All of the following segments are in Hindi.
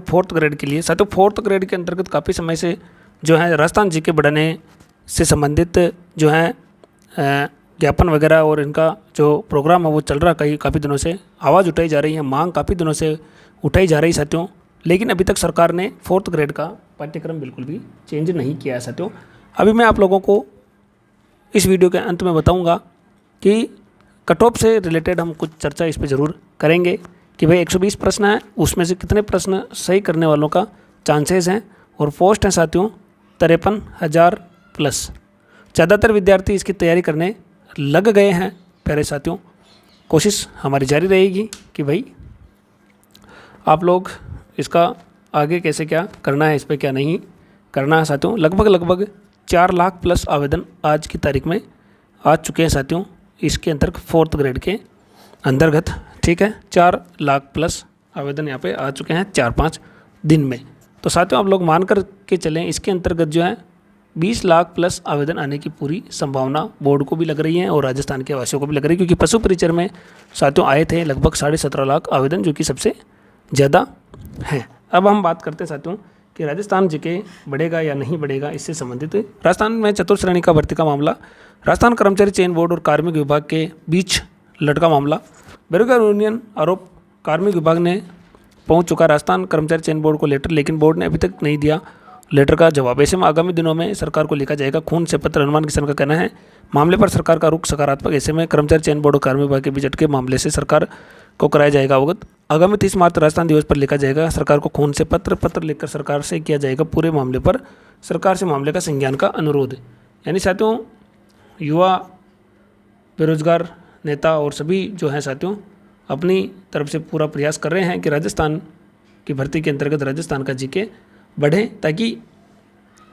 फोर्थ ग्रेड के लिए साथियों, फोर्थ ग्रेड के अंतर्गत काफ़ी समय से जो है राजस्थान जीके बढ़ाने से संबंधित जो है ज्ञापन वगैरह और इनका जो प्रोग्राम है वो चल रहा काफ़ी दिनों से, आवाज़ उठाई जा रही है, मांग काफ़ी दिनों से उठाई जा रही है साथियों, लेकिन अभी तक सरकार ने फोर्थ ग्रेड का पाठ्यक्रम बिल्कुल भी चेंज नहीं किया है साथियों। अभी मैं आप लोगों को इस वीडियो के अंत में बताऊंगा कि कट ऑफ से रिलेटेड हम कुछ चर्चा इस पर ज़रूर करेंगे कि भाई 120 प्रश्न हैं, उसमें से कितने प्रश्न सही करने वालों का चांसेस हैं, और पोस्ट हैं साथियों 53,000 प्लस। ज़्यादातर विद्यार्थी इसकी तैयारी करने लग गए हैं प्यारे साथियों। कोशिश हमारी जारी रहेगी कि भाई आप लोग इसका आगे कैसे क्या करना है, इस पर क्या नहीं करना है साथियों। लगभग 4 लाख प्लस आवेदन आज की तारीख में आ चुके हैं साथियों इसके अंतर्गत, फोर्थ ग्रेड के अंतर्गत, ठीक है। 4 लाख प्लस आवेदन यहाँ पे आ चुके हैं 4-5 दिन में। तो साथियों आप लोग मान कर के चलें, इसके अंतर्गत जो है 20 लाख प्लस आवेदन आने की पूरी संभावना बोर्ड को भी लग रही है और राजस्थान के वासियों को भी लग रही है, क्योंकि पशु परिचर में साथियों आए थे लगभग 17.5 लाख आवेदन, जो कि सबसे ज़्यादा है। अब हम बात करते हैं साथियों कि राजस्थान जीके बढ़ेगा या नहीं बढ़ेगा, इससे संबंधित राजस्थान में चतुर्थ श्रेणी का भर्ती का मामला, राजस्थान कर्मचारी चयन बोर्ड और कार्मिक विभाग के बीच लड़का मामला, बेरोजगार यूनियन आरोप कार्मिक विभाग ने पहुंच चुका राजस्थान कर्मचारी चयन बोर्ड को लेटर, लेकिन बोर्ड ने अभी तक नहीं दिया लेटर का जवाब। ऐसे में आगामी दिनों में सरकार को लिखा जाएगा खून से पत्र। हनुमान किसान का कहना है मामले पर सरकार का रुख सकारात्मक। ऐसे में कर्मचारी चयन बोर्ड और कार्मिक विभाग के बीच अटके मामले से सरकार को कराया जाएगा अवगत। आगामी 30 मार्च राजस्थान दिवस पर लिखा जाएगा सरकार को खून से पत्र लिखकर सरकार से किया जाएगा पूरे मामले पर सरकार से मामले का संज्ञान का अनुरोध। यानी साथियों युवा, बेरोजगार नेता और सभी जो हैं साथियों अपनी तरफ से पूरा प्रयास कर रहे हैं कि राजस्थान की भर्ती के अंतर्गत राजस्थान का जीके बढ़े, ताकि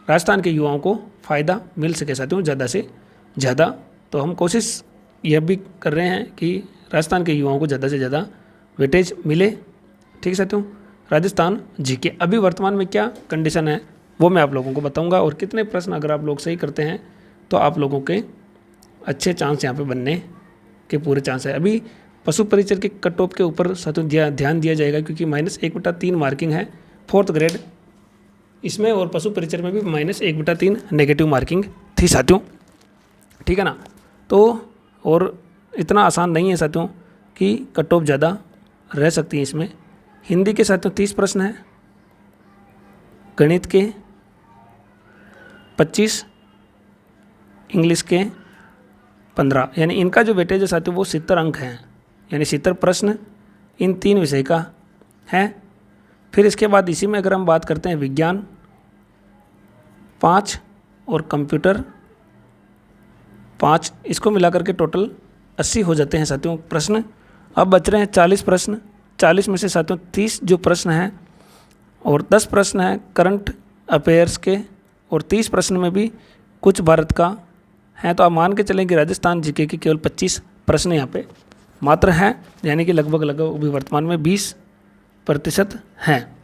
राजस्थान के युवाओं को फ़ायदा मिल सके साथियों ज़्यादा से ज़्यादा। तो हम कोशिश यह भी कर रहे हैं कि राजस्थान के युवाओं को ज़्यादा से ज़्यादा वेटेज मिले, ठीक है साथियों। राजस्थान जीके अभी वर्तमान में क्या कंडीशन है वो मैं आप लोगों को बताऊंगा, और कितने प्रश्न अगर आप लोग सही करते हैं तो आप लोगों के अच्छे चांस यहाँ पे बनने के पूरे चांस है। अभी पशु परिचर के कट ऑफ के ऊपर साथियों ध्यान दिया जाएगा, क्योंकि -1/3 मार्किंग है फोर्थ ग्रेड इसमें, और पशु परिचर में भी -1/3 नेगेटिव मार्किंग थी साथियों, ठीक है ना। तो और इतना आसान नहीं है साथियों कि कट ऑफ ज़्यादा रह सकती है इसमें। हिंदी के साथियों 30 प्रश्न हैं, गणित के 25, इंग्लिश के 15, यानी इनका जो वेटेज है साथियों वो 70 अंक हैं, यानी 70 प्रश्न इन 3 विषय का है। फिर इसके बाद इसी में अगर हम बात करते हैं विज्ञान 5 और कंप्यूटर 5, इसको मिलाकर के टोटल 80 हो जाते हैं साथियों प्रश्न। अब बच रहे हैं 40 प्रश्न, 40 में से साथियों 30 जो प्रश्न हैं और 10 प्रश्न हैं करंट अफेयर्स के, और 30 प्रश्न में भी कुछ भारत का है। तो आप मान के चलें कि राजस्थान जीके के केवल 25 प्रश्न यहाँ पे मात्र हैं, यानी कि लगभग अभी वर्तमान में 20% हैं।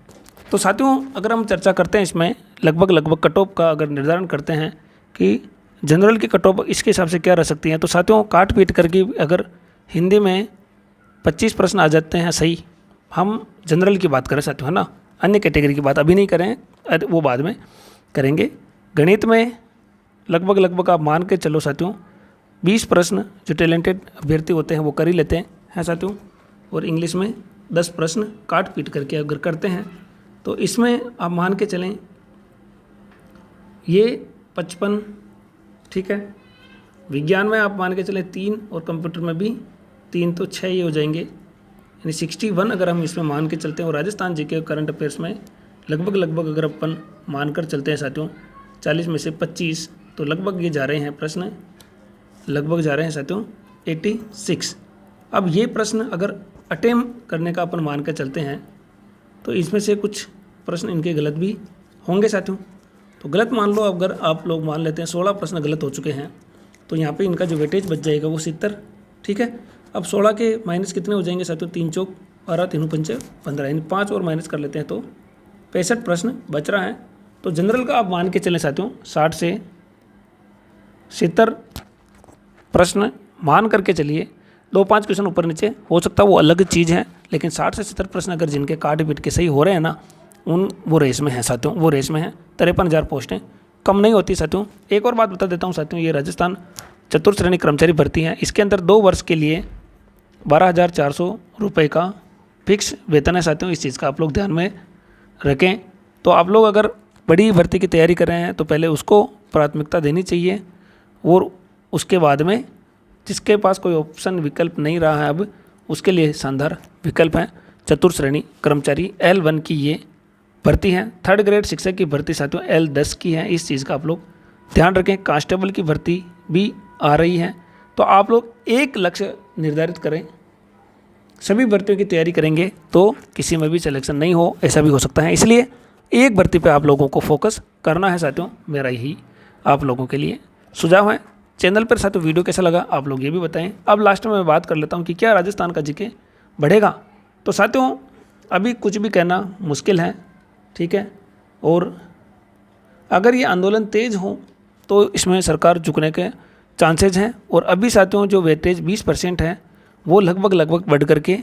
तो साथियों अगर हम चर्चा करते हैं इसमें लगभग कट ऑफ का अगर निर्धारण करते हैं कि जनरल की कट ऑफ इसके हिसाब से क्या रह सकती हैं, तो साथियों काट पीट करके अगर हिंदी में 25 प्रश्न आ जाते हैं सही, हम जनरल की बात करें साथियों, है ना, अन्य कैटेगरी की बात अभी नहीं करें, वो बाद में करेंगे। गणित में लगभग आप मान के चलो साथियों 20 प्रश्न जो टैलेंटेड अभ्यर्थी होते हैं वो कर ही लेते हैं साथियों, और इंग्लिश में 10 प्रश्न काट पीट करके अगर करते हैं तो इसमें आप मान के चलें ये 55, ठीक है। विज्ञान में आप मान के चलें 3, और कंप्यूटर में भी 3, तो 6 ये हो जाएंगे, यानी 61 अगर हम इसमें मान के चलते हैं। और राजस्थान जीके करंट अफेयर्स में लगभग अगर अपन मान कर चलते हैं साथियों 40 में से 25, तो लगभग ये जा रहे हैं प्रश्न, लगभग जा रहे हैं साथियों 86। अब ये प्रश्न अगर अटेम्प्ट करने का अपन मान कर चलते हैं तो इसमें से कुछ प्रश्न इनके गलत भी होंगे साथियों। तो गलत मान लो, अगर आप लोग मान लेते हैं 16 प्रश्न गलत हो चुके हैं, तो यहाँ पे इनका जो वेटेज बच जाएगा वो 70, ठीक है। अब 16 के माइनस कितने हो जाएंगे साथियों, 3 चौक 12, 3 पंचे 15, यानी 5 और माइनस कर लेते हैं तो 65 प्रश्न बच रहा है। तो जनरल का आप मान के चलें साथियों 60 से 70 प्रश्न मान करके चलिए, 2-5 क्वेश्चन ऊपर नीचे हो सकता है वो अलग चीज़ है, लेकिन 60 से 70 प्रश्न अगर जिनके काट पीट के सही हो रहे हैं ना, वो रेस में हैं साथियों, वो रेस में हैं। 53,000 पोस्टें कम नहीं होती साथियों। एक और बात बता देता हूँ साथियों, ये राजस्थान चतुर्थ श्रेणी कर्मचारी भर्ती है, इसके अंदर 2 वर्ष के लिए 12,400 रुपये का फिक्स वेतन है साथियों। इस चीज़ का आप लोग ध्यान में रखें। तो आप लोग अगर बड़ी भर्ती की तैयारी कर रहे हैं तो पहले उसको प्राथमिकता देनी चाहिए, और उसके बाद में जिसके पास कोई ऑप्शन विकल्प नहीं रहा है अब, उसके लिए शानदार विकल्प है चतुर्थ श्रेणी कर्मचारी L1 की ये भर्ती है। 3rd ग्रेड शिक्षक की भर्ती साथियों L10 की है। इस चीज़ का आप लोग ध्यान रखें। कांस्टेबल की भर्ती भी आ रही है। तो आप लोग एक लक्ष्य निर्धारित करें, सभी भर्तियों की तैयारी करेंगे तो किसी में भी सिलेक्शन नहीं हो, ऐसा भी हो सकता है। इसलिए एक भर्ती पे आप लोगों को फोकस करना है साथियों, मेरा यही आप लोगों के लिए सुझाव है। चैनल पर साथियों वीडियो कैसा लगा आप लोग ये भी बताएं। अब लास्ट में मैं बात कर लेता हूँ कि क्या राजस्थान का जीके बढ़ेगा। तो साथियों अभी कुछ भी कहना मुश्किल है, ठीक है, और अगर ये आंदोलन तेज़ हो तो इसमें सरकार झुकने के चांसेज हैं। और अभी साथियों जो वेटेज 20% है वो लगभग बढ़ करके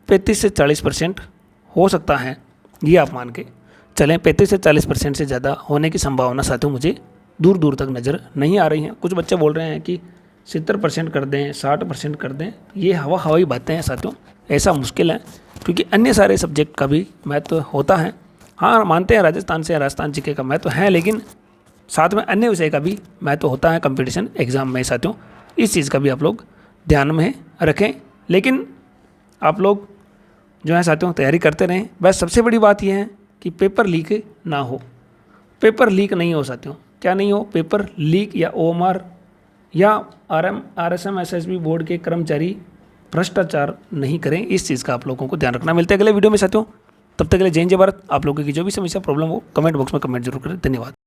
35 से 40% हो सकता है। ये आप मान के चलें, 35 से 40% से ज़्यादा होने की संभावना साथियों मुझे दूर दूर तक नज़र नहीं आ रही हैं। कुछ बच्चे बोल रहे हैं कि 70% कर दें, 60% कर दें। ये हवाई बातें हैं साथियों, ऐसा मुश्किल है, क्योंकि अन्य सारे सब्जेक्ट का भी महत्व होता है। हाँ मानते हैं राजस्थान जीके का महत्व है, लेकिन साथ में अन्य विषय का भी महत्व होता है कंपटीशन एग्जाम में साथियों। इस चीज़ का भी आप लोग ध्यान में रखें। लेकिन आप लोग जो है साथियों तैयारी करते रहें। बस सबसे बड़ी बात यह है कि पेपर लीक ना हो। पेपर लीक नहीं हो साथियों, क्या नहीं हो, पेपर लीक या OMR या RSM SSB बोर्ड के कर्मचारी भ्रष्टाचार नहीं करें। इस चीज़ का आप लोगों को ध्यान रखना। मिलते हैं अगले वीडियो में साथियों, तब तक के लिए जय हिंद जय भारत। आप लोगों की जो भी समस्या प्रॉब्लम हो कमेंट बॉक्स में कमेंट जरूर करें। धन्यवाद।